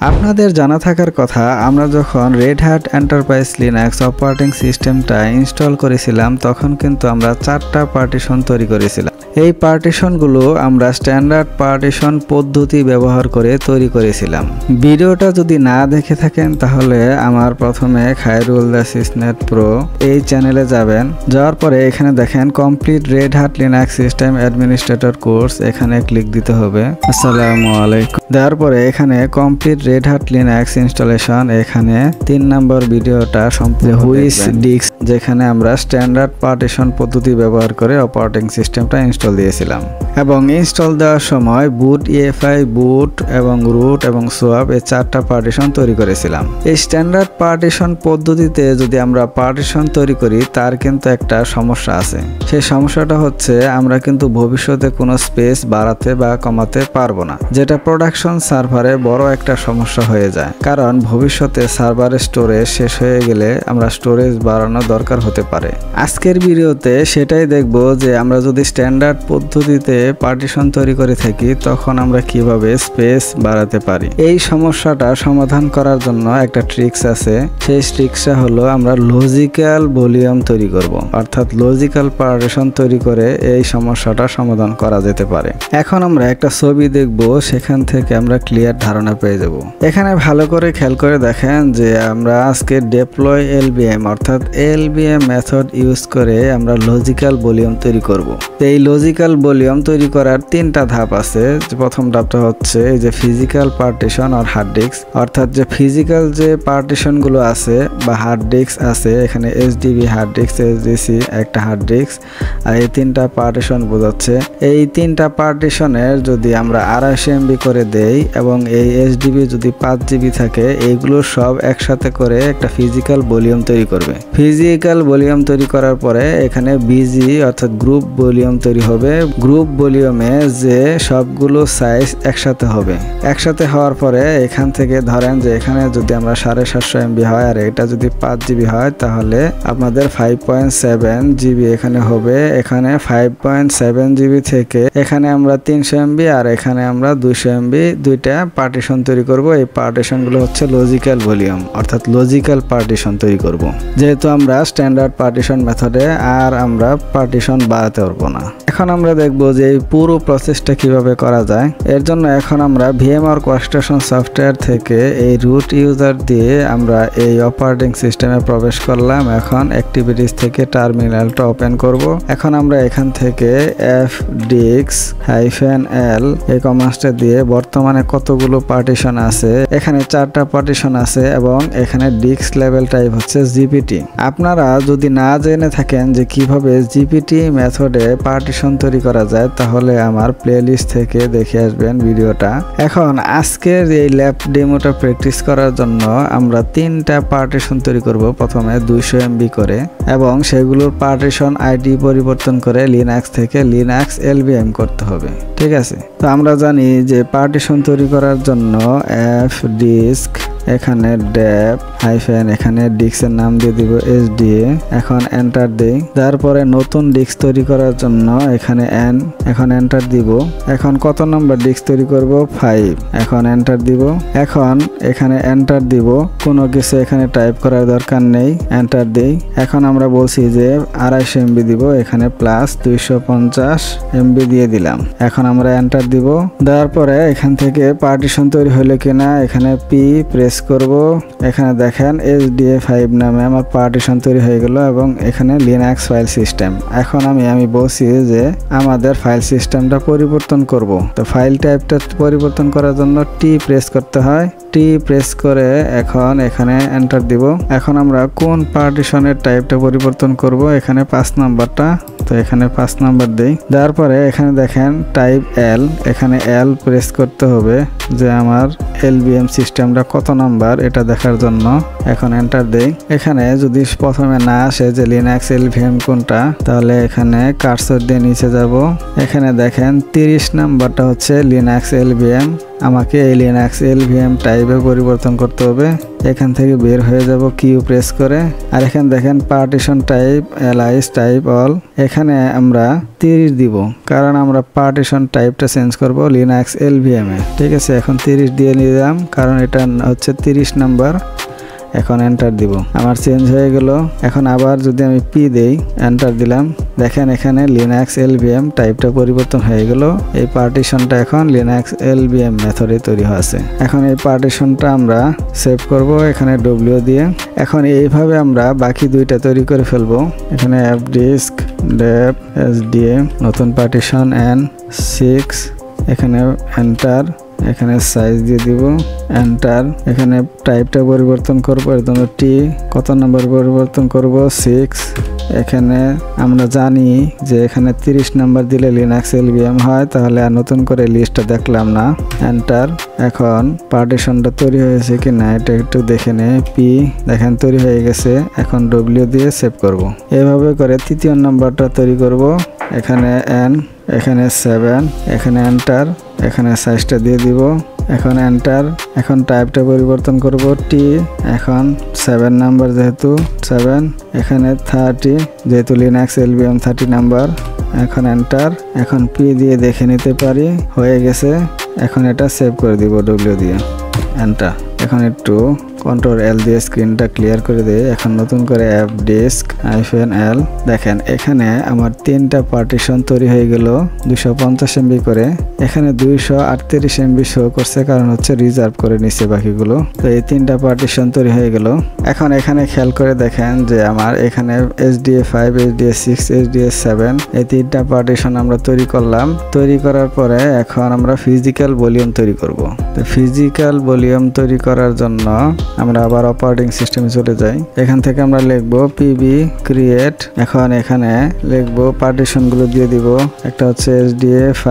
আপনাদের জানা থাকার কথা, আমরা যখন Red Hat Enterprise Linux operating সিস্টেমটা ইনস্টল করেছিলাম তখন কিন্তু আমরা 4টা পার্টিশন তৈরি করেছিলাম। এই পার্টিশনগুলো আমরা স্ট্যান্ডার্ড পার্টিশন পদ্ধতি ব্যবহার করে তৈরি করেছিলাম। ভিডিওটা যদি না দেখে থাকেন তাহলে আমার প্রথমে খায়রুল দ্য সিসনেট প্রো এই চ্যানেলে যাবেন। যাওয়ার পরে এখানে দেখেন complete Red Hat Linux system administrator course, এখানে ক্লিক দিতে হবে। আসসালামু আলাইকুম। দেওয়ার পরে এখানে complete Red Hat Linux installation, এখানে 3 নম্বর ভিডিওটা সম্পূর্ণ হুইস ডিস্ক, যেখানে আমরা স্ট্যান্ডার্ড পার্টিশন পদ্ধতি ব্যবহার করে অপারেটিং সিস্টেমটা ইনস্টল দিয়েছিলাম। এবং ইনস্টল দেওয়ার সময় বুট, ইএফআই, বুট এবং রুট এবং সোয়াপ এই 4টা পার্টিশন তৈরি করেছিলাম। এই স্ট্যান্ডার্ড পার্টিশন পদ্ধতিতে যদি আমরা পার্টিশন তৈরি করি তার কিন্তু একটা সমস্যা আছে। সেই সমস্যাটা হচ্ছে আমরা কিন্তু ভবিষ্যতে কোনো স্পেস বাড়াতে বা কমাতে পারবো না, যেটা প্রোডাকশন সার্ভারে বড় একটা সমস্যা হয়ে যায়। কারণ ভবিষ্যতে সার্ভারের স্টোরেজ শেষ হয়ে গেলে আমরা স্টোরেজ বাড়ানো দরকার হতে পারে। আজকের ভিডিওতে সেটাই দেখব যে আমরা যদি স্ট্যান্ডার্ড পদ্ধতিতে পার্টিশন তৈরি করে থাকি তখন আমরা কিভাবে স্পেস বাড়াতে পারি। এই সমস্যাটা সমাধান করার জন্য একটা ট্রিক্স আছে। সেই ট্রিক্সটা হলো আমরা লজিক্যাল ভলিউম তৈরি করব, অর্থাৎ লজিক্যাল পার্টিশন তৈরি করে এই সমস্যাটা সমাধান করা যেতে পারে। এখন আমরা একটা ছবি দেখব, সেখান থেকে আমরা ক্লিয়ার ধারণা পেয়ে যাব। এখানে ভালো করে খেয়াল করে দেখেন যে আমরা আজকে ডেপ্লয় এলবিএম অর্থাৎ এলবিএম মেথড ইউজ করে আমরা লজিক্যাল ভলিউম তৈরি করব। এই লজিক্যাল ভলিউম তৈরি করার 3টা ধাপ আছে। প্রথম ধাপটা হচ্ছে এই যে ফিজিক্যাল পার্টিশন আর হার্ড ডিস্ক, অর্থাৎ যে ফিজিক্যাল যে পার্টিশনগুলো আছে বা হার্ড ডিস্ক আছে, এখানে এইচডিবি হার্ড ডিস্ক, এইচডিসি একটা হার্ড ডিস্ক, আর এই 3টা পার্টিশন বোঝাচ্ছে। এই 3টা পার্টিশনের যদি আমরা 250 MB করে দেই এবং এই এইচডিবি যদি 5 GB থাকে, এইগুলো সব একসাথে করে একটা ফিজিক্যাল ভলিউম তৈরি করবে। ফিজিক্যাল ভলিউম তৈরি করার পরে এখানে বিজি অর্থাৎ গ্রুপ ভলিউম তৈরি হবে। গ্রুপ ভলিউমে যে সবগুলো সাইজ একসাথে হবে। একসাথে হওয়ার পরে এখান থেকে ধরেন যে এখানে যদি আমরা 750 MB হয় আর এটা যদি 5 GB হয় তাহলে আপনাদের 5.7 GB এখানে হবে। এখানে 5.7 GB থেকে এখানে আমরা 300 MB আর এখানে আমরা 200 MB দুইটা পার্টিশন তৈরি করব। এই পার্টিশনগুলো হচ্ছে লজিক্যাল ভলিউম অর্থাৎ লজিক্যাল পার্টিশন তৈরি করব। যেহেতু আমরা স্ট্যান্ডার্ড পার্টিশন মেথডে আর আমরা পার্টিশন বাড়াতে পারবো না। এখন আমরা দেখব যে এই পুরো প্রসেসটা কিভাবে করা যায়। এর জন্য এখন আমরা ভিএমআর ওয়ার্কস্টেশন সফটওয়্যার থেকে এই রুট ইউজার দিয়ে আমরা এই অপারেটিং সিস্টেমে প্রবেশ করলাম। এখন অ্যাক্টিভিটিস থেকে টার্মিনালটা ওপেন করব। এখন আমরা এখান থেকে fdix-l এই কমান্ডটা দিয়ে বর্তমানে কতগুলো পার্টিশন আছে, এখানে 4টা পার্টিশন আছে এবং এখানে ডিস্ক লেভেল টাইপ হচ্ছে জিপিটি। আপনারা যদি না জেনে থাকেন যে কিভাবে জিপিটি মেথডে পার্টিশন তৈরি করা যায় তাহলে আমার প্লেলিস্ট থেকে দেখে আসবেন ভিডিওটা। এখন আজকের এই ল্যাব ডেমোটা প্র্যাকটিস করার জন্য আমরা 3টা পার্টিশন তৈরি করব। প্রথমে 200 MB করে এবং সেগুলোর পার্টিশন আইডি পরিবর্তন করে লিনাক্স থেকে লিনাক্স এলবিএম করতে হবে। ঠিক আছে, তো আমরা জানি যে পার্টিশন তৈরি করার জন্য fdisk এখানে ডেপ হাইফেন এখানে ডিস্কের নাম দিয়ে দিব SDA। এখন এন্টার দেই। তারপরে নতুন ডিস্ক তৈরি করার জন্য এখানে এখন এন্টার দিব। এখন কত নম্বর ডিস্ক তৈরি করব? 5। এখন এন্টার দিব। এখন এখানে এন্টার দিব, কোনো কিছু এখানে টাইপ করার দরকার নেই, এন্টার দেই। এখন আমরা বলছি যে 250 MB দিব, এখানে প্লাস 250 MB দিয়ে দিলাম। এখন আমরা এন্টার দিব। দেওয়ার পরে এখান থেকে পার্টিশন তৈরি হলো কিনা এখানে পি প্রেস করব। এখানে দেখেন SDA5 নামে আমার পার্টিশন তৈরি হয়ে গেল এবং এখানে লিনাক্স ফাইল সিস্টেম। এখন আমি বলছি যে আমাদের ফাইল সিস্টেমটা পরিবর্তন করব। তো ফাইল টাইপটা পরিবর্তন করার জন্য টি প্রেস করতে হয়। টি প্রেস করে এখন এখানে এন্টার দিব। এখন আমরা কোন পার্টিশনের টাইপটা পরিবর্তন করব, এখানে 5 নাম্বারটা, তো এখানে 5 নাম্বার দেই। দেওয়ার পরে এখানে দেখেন টাইপ এল, এখানে এল প্রেস করতে হবে যে আমার এলবিএম সিস্টেমটা কত নাম্বার এটা দেখার জন্য। এখন এন্টার দেই। এখানে যদি প্রথমে না আসে যে লিনাক্স এলবিএম কোনটা, তাহলে এখানে কার্সর দিয়ে নিচে যাব। এখানে দেখেন 30 নাম্বারটা হচ্ছে লিনাক্স এলবিএম আমাকে এই লিনাক্স এলভিএম টাইপে পরিবর্তন করতে হবে। এখান থেকে বের হয়ে যাব কিউ প্রেস করে, আর এখানে দেখেন পার্টিশন টাইপ এলাইস টাইপ অল, এখানে আমরা 30 দিব, কারণ আমরা পার্টিশন টাইপটা চেঞ্জ করব লিনাক্স এলভিএম এ। ঠিক আছে, এখন 30 দিয়ে নিলাম, কারণ এটা হচ্ছে 30 নাম্বার। এখন এন্টার দিব, আমার চেঞ্জ হয়ে গেল। এখন আবার যদি আমি পি দেই, এন্টার দিলাম, দেখেন এখানে লিনাক্স এলভিএম টাইপটা পরিবর্তন হয়ে গেল। এই পার্টিশনটা এখন লিনাক্স এলভিএম মেথডে তৈরি হয়েছে। এখন এই পার্টিশনটা আমরা সেভ করব এখানে ডব্লিউ দিয়ে। এখন এইভাবে আমরা বাকি দুইটা তৈরি করে ফেলবো। এখানে অ্যাপ ডিস্ক ডেপ এসডিএম নতুন পার্টিশন N6, এখানে এন্টার, এখানে সাইজ দিয়ে দিব, এন্টার। এখানে টাইপটা পরিবর্তন করবো, এর জন্য টি, কত নাম্বার পরিবর্তন করব 6। এখানে আমরা জানি যে এখানে 30 নাম্বার দিলে লিনাক্স এলভিএম হয়, তাহলে আর নতুন করে লিস্টটা দেখলাম না। এন্টার। এখন পার্টিশনটা তৈরি হয়েছে কি না এটা একটু দেখে নে। পি, দেখেন তৈরি হয়ে গেছে। এখন ডব্লিউ দিয়ে সেভ করব। এভাবে করে তৃতীয় নাম্বারটা তৈরি করব। এখানে এন, এখানে 7, এখানে এন্টার, এখানে সাইজটা দিয়ে দিব, এখন এন্টার। এখন টাইপটা পরিবর্তন করব টি, এখন 7 নাম্বার যেহেতু 7, এখানে 30 যেহেতু লিনাক্স এলভিএম 30 নাম্বার, এখন এন্টার। এখন পি দিয়ে দেখে নিতে পারি হয়ে গেছে। এখন এটা সেভ করে দিব ডব্লিউ দিয়ে, এন্টার। এখন একটু কন্ট্রোল এল দিয়ে স্ক্রিনটা ক্লিয়ার করে দেয়। এখন নতুন করে অ্যাপ ডিস্ক -L, দেখেন এখানে আমার 3টা পার্টিশন তৈরি হয়ে গেল 250 MB করে। এখানে 238 MB শো করছে, কারণ হচ্ছে রিজার্ভ করে নিচ্ছে বাকিগুলো। তো এই 3টা পার্টিশন তৈরি হয়ে গেল। এখন এখানে খেয়াল করে দেখেন যে আমার এখানে SDA5, SDA6, SDA7 এই 3টা পার্টিশন আমরা তৈরি করলাম। তৈরি করার পরে এখন আমরা ফিজিক্যাল ভলিউম তৈরি করব। তো ফিজিক্যাল ভলিউম তৈরি করার জন্য আমরা আবার অপারেটিং সিস্টেমে চলে যাই। এখান থেকে আমরা লিখব পিবি ক্রিয়েট। এখন এখানে লিখব পার্টিশনগুলো দিয়ে দিব। একটা হচ্ছে SDA5,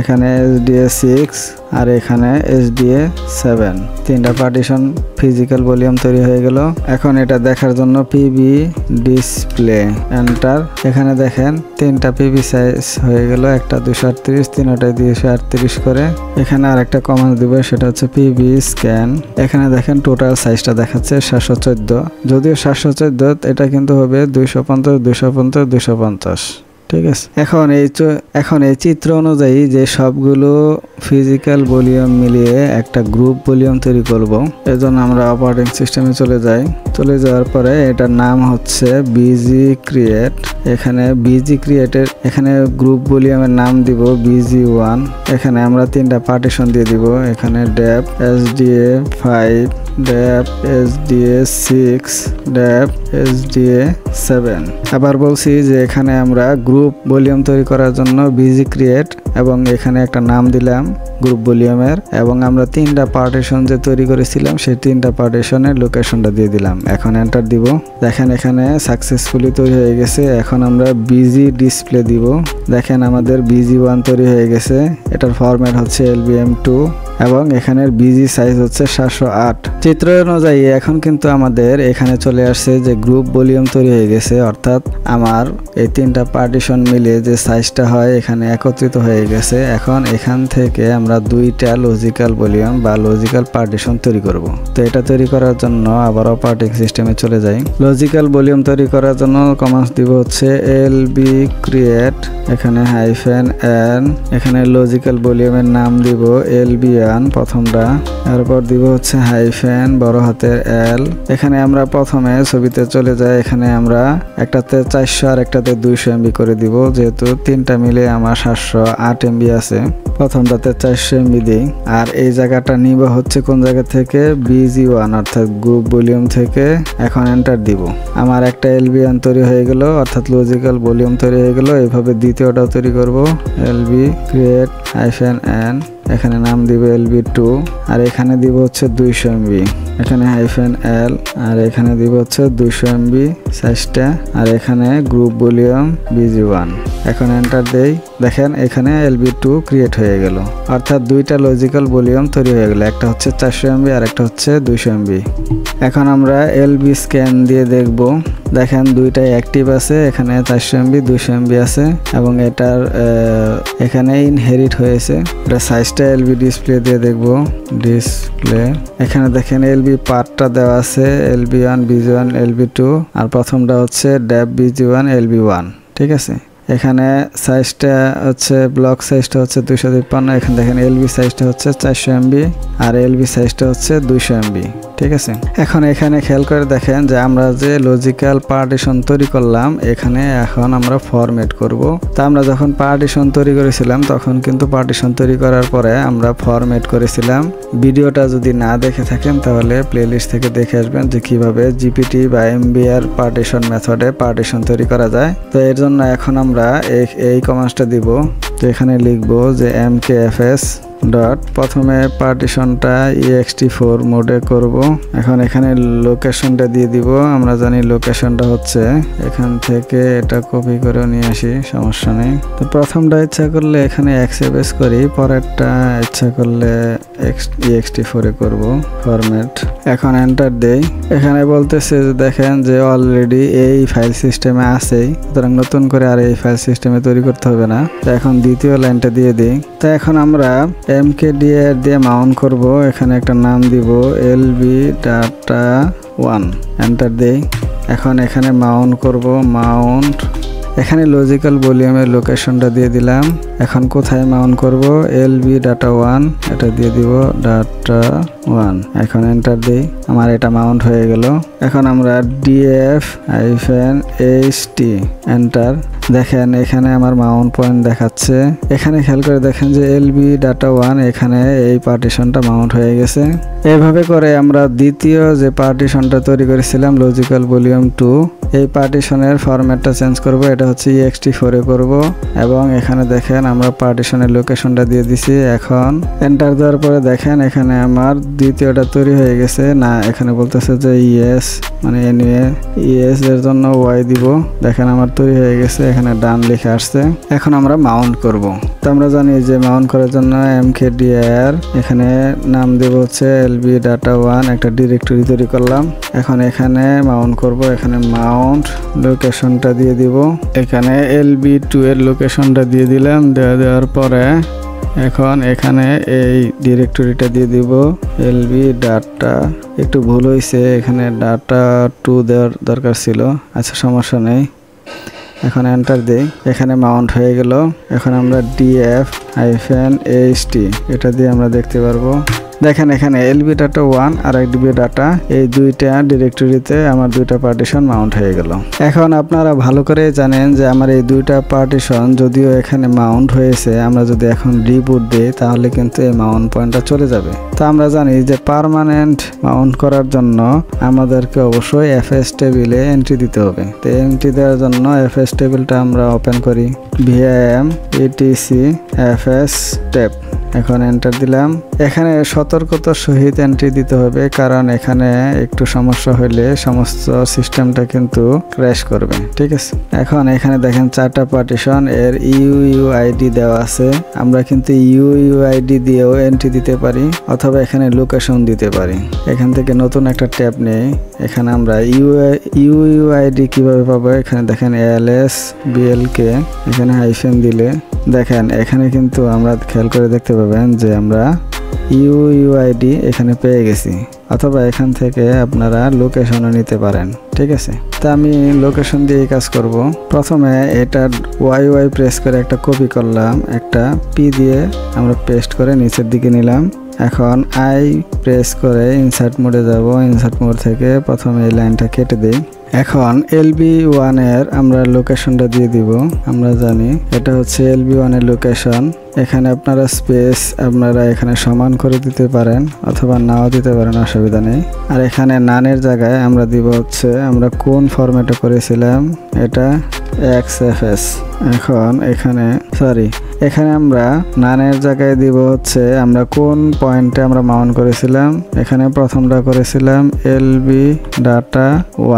এখানে SDA6, আর এখানে SDA7। 3টা পার্টিশন ফিজিক্যাল ভলিউম তৈরি হয়ে গেল। এখন এটা দেখার জন্য পিবি ডিসপ্লে, এন্টার। এখানে দেখেন 3টা পিবি সাইজ হয়ে গেল, একটা 238, 3টাই 238 করে। এখানে আর একটা কমান্ড দিব, সেটা হচ্ছে পিবি স্ক্যান। এখানে দেখেন টোটাল সাইজটা দেখাচ্ছে 714, যদিও 714 এটা কিন্তু হবে 250, 250, 250। ঠিক আছে, এখন এই চিত্র অনুযায়ী যে সবগুলো ফিজিক্যাল ভলিউম মিলিয়ে একটা গ্রুপ ভলিউম তৈরি করব। এজন্য আমরা অপারেটিং সিস্টেমে চলে যাই। চলে যাওয়ার পরে এটার নাম হচ্ছে বিজি ক্রিয়েট। এখানে বিজি ক্রিয়েটের এখানে গ্রুপ ভলিউমের নাম দিব BG1। এখানে আমরা 3টা পার্টিশন দিয়ে দিব। এখানে dep SDA5, dep SDA6, dep SDA7। আবার বলছি যে এখানে আমরা গ্রুপ ভলিউম তৈরি করার জন্য বিজি ক্রিয়েট এবং এখানে একটা নাম দিলাম গ্রুপ ভলিউমের, এবং আমরা 3টা পার্টিশন যে তৈরি করেছিলাম সেই 3টা পার্টিশনের লোকেশনটা দিয়ে দিলাম। এখন এন্টার দিব। দেখেন এখানে সাকসেসফুলি তৈরি হয়ে গেছে। এখন আমরা বিজি ডিসপ্লে দিব। দেখেন আমাদের BG1 তৈরি হয়ে গেছে। এটার ফরম্যাট হচ্ছে LVM2 এবং এখানের বিজি সাইজ হচ্ছে 708। চিত্র অনুযায়ী এখন কিন্তু আমাদের এখানে চলে আসছে যে গ্রুপ ভলিউম তৈরি হয়ে গেছে, অর্থাৎ আমার এই 3টা পার্টিশন মিলিয়ে যে সাইজটা হয় এখানে একত্রিত হয়ে গেছে। এখন এখান থেকে আমরা 2টা লজিক্যাল ভলিউম বা লজিক্যাল পার্টিশন তৈরি করব। তো এটা তৈরি করার জন্য আবার অপারেটিং সিস্টেমে চলে যাই। লজিক্যাল ভলিউম তৈরি করার জন্য কমান্ড দিব হচ্ছে LB ক্রিয়েট, এখানে -N, এখানে লজিক্যাল ভলিউমের নাম দিব LB1 প্রথমটা, তারপর দিব হচ্ছে হাইফেন বড় হাতের L। এখানে আমরা প্রথমে ছবিতে চলে যাই। এখানে আমরা একটাতে 400 আর একটাতে 200 MB করে দিব, যেহেতু 3টা মিলে আমার 708 MB আছে। প্রথমটাতে 400 MB দিই। আর এই জায়গাটা নিব হচ্ছে কোন জায়গা থেকে, BG1 অর্থাৎ গ্রুপ ভলিউম থেকে। এখন এন্টার দিব। আমার একটা LB1 তৈরি হয়ে গেল, অর্থাৎ লজিক্যাল ভলিউম তৈরি হয়ে গেল। এইভাবে দ্বিতীয়টাও তৈরি করব। LB ক্রিয়েট -N, এখানে নাম দিব LB2, আর এখানে দিব হচ্ছে 200 MB। এখানে -L, আর এখানে দিব হচ্ছে 200 MB সাইজটা, আর এখানে গ্রুপ ভলিউম BG1। এখন এন্টার দেই। দেখেন এখানে LB2 ক্রিয়েট হয়ে গেল, অর্থাৎ 2টা লজিক্যাল ভলিউম তৈরি হয়ে গেল। একটা হচ্ছে 400 MB আর একটা হচ্ছে 200 MB। এখন আমরা LB স্ক্যান দিয়ে দেখব দেখেন দুইটাই অ্যাক্টিভ আছে, এখানে 400 MB 200 MB আছে এবং এটার এখানে ইনহেরিট হয়েছে। এটা সাইজটা এলবি ডিসপ্লে দিয়ে দেখব, ডিসপ্লে এখানে দেখেন এলবি পার্টটা দেওয়া আছে LB1 BG1 LB2 আর প্রথমটা হচ্ছে ড্যাব BG1 LB1, ঠিক আছে। এখানে সাইজটা হচ্ছে ব্লক সাইজটা হচ্ছে 253, এখানে দেখেন এলবি সাইজটা হচ্ছে 400 MB আর এলবি সাইজটা হচ্ছে 200 MB, ঠিক আছে। এখন এখানে খেয়াল করে দেখেন যে আমরা যে লজিক্যাল পার্টিশন তৈরি করলাম এখানে এখন আমরা ফরম্যাট করব। তা আমরা যখন পার্টিশন তৈরি করেছিলাম তখন কিন্তু পার্টিশন তৈরি করার পরে আমরা ফরম্যাট করেছিলাম। ভিডিওটা যদি না দেখে থাকেন তাহলে প্লেলিস্ট থেকে দেখে আসবেন যে কিভাবে জিপিটি বা MBR পার্টিশন মেথডে পার্টিশন তৈরি করা যায়। তো এর জন্য এখন আমরা এই কমান্ডটা দিব। তো এখানে লিখব যে mkfs ডট প্রথমে পার্টিশনটা ext4 মোডে করব। এখন এখানে লোকেশনটা দিয়ে দিব, আমরা জানি লোকেশনটা হচ্ছে এখান থেকে, এটা কপি করে নিয়ে আসি, সমস্যা নেই। তো প্রথমটা ইচ্ছা করলে এখানে xfs করি, পরেরটা ইচ্ছা করলে ext4 এ করব ফরম্যাট। এখন এন্টার দেই। এখানে বলতেছে যে দেখেন যে অলরেডি এই ফাইল সিস্টেমে আছেই, সুতরাং নতুন করে আর এই ফাইল সিস্টেমে তৈরি করতে হবে না। তো এখন দ্বিতীয় লাইনটা দিয়ে দিই। তো এখন আমরা mkdir দিয়ে মাউন্ট করব, এখানে একটা নাম দিব lb data 1, এন্টার দেই। এখন এখানে মাউন্ট করব, মাউন্ট এখানে লজিক্যাল ভলিউমের লোকেশনটা দিয়ে দিলাম। এখন কোথায় মাউন্ট করব, lb data 1 এটা দিয়ে দিব data 1, এখন এন্টার দেই। আমার এটা মাউন্ট হয়ে গেল। এখন আমরা df-ht এন্টার। দেখেন এখানে আমার মাউন্ট পয়েন্ট দেখাচ্ছে। এখানে খেয়াল করে দেখেন যে lb data 1 এখানে এই পার্টিশনটা মাউন্ট হয়ে গেছে। এভাবে করে আমরা দ্বিতীয় যে পার্টিশনটা তৈরি করেছিলাম লজিক্যাল ভলিউম 2, এই পার্টিশনের ফরম্যাটটা চেঞ্জ করব, এটা হচ্ছে ext4 এ করব এবং এখানে দেখেন আমরা পার্টিশনের লোকেশনটা দিয়ে দিছি। এখন এন্টার দেওয়ার পরে দেখেন এখানে আমার দ্বিতীয়টা তৈরি হয়ে গেছে। না, এখানে বলতেছে যে ইয়েস মানে এনিওয়ে ইয়েস এর জন্য y দিব। দেখেন আমার তৈরি হয়ে গেছে, এখানে ডান লিখে আসছে। এখন আমরা মাউন্ট করব। তো আমরা জানি যে মাউন্ট করার জন্য mkdir এখানে নাম দেব হচ্ছে lb data 1, একটা ডিরেক্টরি তৈরি করলাম। এখন এখানে মাউন্ট করব, এখানে মাউন্ট লোকেশনটা দিয়ে দিব। এখানে lb2 এর লোকেশনটা দিয়ে দিলাম। দেওয়ার পরে এখন এখানে এই ডিরেক্টরিটা দিয়ে দিব lb ডাটা, একটু ভুল হয়েছে, এখানে ডাটা 2 দেওয়ার দরকার ছিল, আচ্ছা সমস্যা নেই। এখন এন্টার দেই, এখানে মাউন্ট হয়ে গেল। এখন আমরা df-ht এটা দিয়ে আমরা দেখতে পারবো। দেখেন এখানে lb data 1 আর lb data এই দুইটা ডিরেক্টরিতে আমার দুইটা পার্টিশন মাউন্ট হয়ে গেল। এখন আপনারা ভালো করে জানেন যে আমার এই দুইটা পার্টিশন যদিও এখানে মাউন্ট হয়েছে, আমরা যদি এখন রিবুট দিই তাহলে কিন্তু এই মাউন্ট পয়েন্টটা চলে যাবে। তো আমরা জানি যে পার্মানেন্ট মাউন্ট করার জন্য আমাদেরকে অবশ্যই fs টেবিলে এন্ট্রি দিতে হবে। তো এন্ট্রি দেওয়ার জন্য fs টেবিলটা আমরা ওপেন করি, vim etc fs tab, এখন এন্টার দিলাম। এখানে সতর্কতার সহিত এন্ট্রি দিতে হবে, কারণ এখানে একটু সমস্যা হলে সমস্ত সিস্টেমটা কিন্তু ক্র্যাশ করবে, ঠিক আছে। এখন এখানে দেখেন 4টা পার্টিশন, এর UUID দেওয়া আছে। আমরা কিন্তু UUID দিয়েও এন্ট্রি দিতে পারি অথবা এখানে লোকেশন দিতে পারি। এখান থেকে নতুন একটা ট্যাব নেই, এখানে আমরা UUID কিভাবে পাবো, এখানে দেখেন ls blk এখানে হাইফেন দিলে দেখেন এখানে কিন্তু আমরা খেয়াল করে দেখতে পাবেন যে আমরা UUID এখানে পেয়ে গেছি, অথবা এখান থেকে আপনারা লোকেশনও নিতে পারেন, ঠিক আছে। তা আমি লোকেশন দিয়ে কাজ করব। প্রথমে এটা YY প্রেস করে একটা কপি করলাম, একটা P দিয়ে আমরা পেস্ট করে নিচের দিকে নিলাম। এখন I প্রেস করে ইনসার্ট মোডে যাব, ইনসার্ট মোড থেকে প্রথমে এই লাইনটা কেটে দেই। এখন LB1 এর আমরা লোকেশনটা দিয়ে দিব। আমরা জানি এটা হচ্ছে LB1 এর লোকেশন। এখানে আপনারা স্পেস আপনারা এখানে সমান করে দিতে পারেন অথবা নাও দিতে পারেন, অসুবিধা নেই। আর এখানে নানের জায়গায় আমরা দিব হচ্ছে আমরা কোন ফরম্যাটে করেছিলাম, এটা XFS। এখন এখানে আমরা নানের জায়গায় দিব হচ্ছে আমরা কোন পয়েন্টে আমরা মাউন্ট করেছিলাম। এখানে প্রথমটা করেছিলাম LB data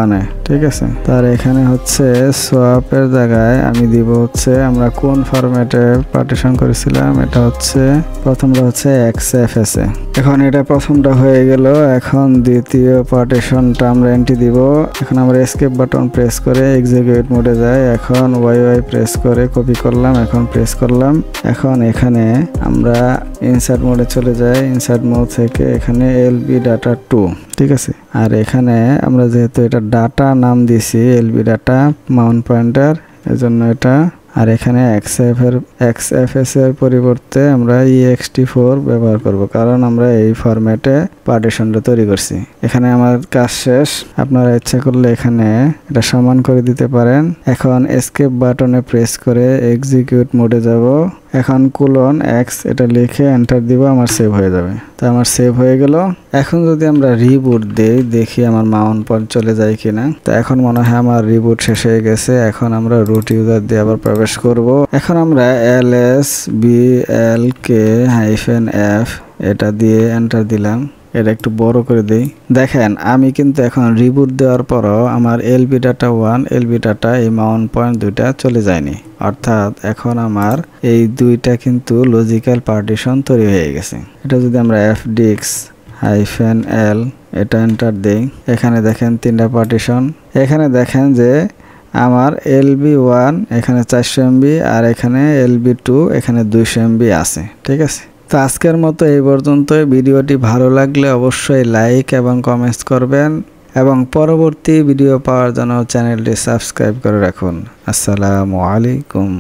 1 এ, ঠিক আছে। তার এখানে হচ্ছে সোয়াপের জায়গায় আমি দিব হচ্ছে আমরা কোন ফরম্যাটে পার্টিশন করেছিলাম, এটা হচ্ছে প্রথমটা হচ্ছে XFS এ। এখন এটা প্রথমটা হয়ে গেল। এখন দ্বিতীয় পার্টিশনটা আমরা এন্ট্রি দিব। এখন আমরা এসকেপ বাটন প্রেস করে এক্সিকিউট মোডে যাই। এখন YY প্রেস করে কপি করলাম, এখন প্রেস করলাম। এখন এখানে আমরা ইনসার্ট মোডে চলে যাই। ইনসার্ট মোড থেকে এখানে LB ডাটা 2, ঠিক আছে। আর এখানে আমরা যেহেতু এটা ডাটা নাম দিছি LB ডাটা মাউন্ট পয়েন্টার, এজন্য এটা। আর এখানে XFS এর পরিবর্তে আমরা ext4 ব্যবহার করব, কারণ আমরা এই ফরম্যাটে পার্টিশনটা তৈরি করছি। এখানে আমার কাজ শেষ। আপনারা ইচ্ছা করলে এখানে এটা সমান করে দিতে পারেন। এখন এসকেপ বাটনে প্রেস করে এক্সিকিউট মোডে যাব। এখন :X এটা লিখে এন্টার দিব, আমার সেভ হয়ে যাবে। তো আমার সেভ হয়ে গেল। এখন যদি আমরা রিবুট দেই, দেখি আমার মাউন্ট পয়েন্ট চলে যায় কিনা। তো এখন মনে হয় আমার রিবুট শেষ হয়ে গেছে। এখন আমরা রুট ইউজার দিয়ে আবার প্রবেশ করব। এখন আমরা LSBLK-F এটা দিয়ে এন্টার দিলাম। এটা একটু বড় করে দেই। দেখেন আমি কিন্তু এখন রিবুট দেওয়ার পরও আমার LB ডাটা 1 LB ডাটা এই মাউন্ট পয়েন্ট দুইটা চলে যায়নি, অর্থাৎ এখন আমার এই দুইটা কিন্তু লজিক্যাল পার্টিশন তৈরি হয়ে গেছে। এটা যদি আমরা FDX-L এটা এন্টার দেই, এখানে দেখেন তিনটা পার্টিশন। এখানে দেখেন যে আমার LB1 এখানে 400 MB আর এখানে LB2 এখানে 200 MB আছে, ঠিক আছে। তো আজকের মতো এই পর্যন্তই। ভিডিওটি ভালো লাগলে অবশ্যই লাইক এবং কমেন্টস করবেন এবং পরবর্তী ভিডিও পাওয়ার জন্য চ্যানেলটি সাবস্ক্রাইব করে রাখুন। আসসালামু আলাইকুম।